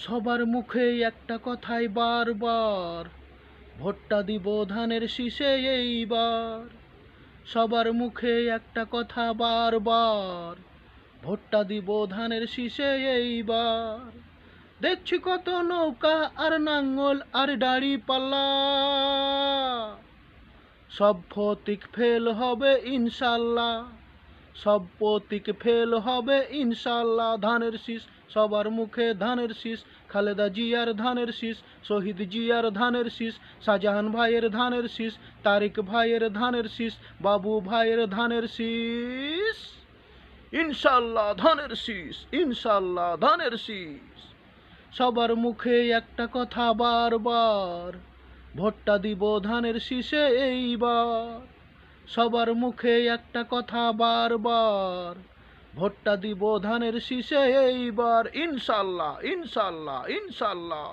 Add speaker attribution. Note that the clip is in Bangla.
Speaker 1: সবার মুখে একটা কথাই বারবার, ভোটটা দিব ধানের শীষে এইবার। সবার মুখে একটা কথা বারবার, ভোটটা দিব ধানের শীষে এইবার। দেখছি কত নৌকা আর নাঙ্গল আর দাড়ি পাল্লা, সব প্রতীক ফেল হবে ইনশাল্লাহ, সব প্রতীক ফেল হবে ইনশাল্লাহ। ধানের শীষ, সবার মুখে ধানের শীষ, খালেদা জিয়ার ধানের শীষ, শহীদ জিয়ার ধানের শীষ, শাহজাহান ভাইয়ের ধানের শীষ, তারিক ভাইয়ের ধানের শীষ, বাবু ভাইয়ের ধানের শীষ, ইনশাল্লাহ ধানের শীষ, ইনশাল্লাহ ধানের শীষ। সবার মুখে একটা কথা বারবার, ভোটটা দিব ধানের শীষে এইবার। সবার মুখে একটা কথা বারবার, ভোটটা দিব ধানের শীষে এইবার। ইনশাল্লাহ, ইনশাল্লাহ, ইনশাল্লাহ।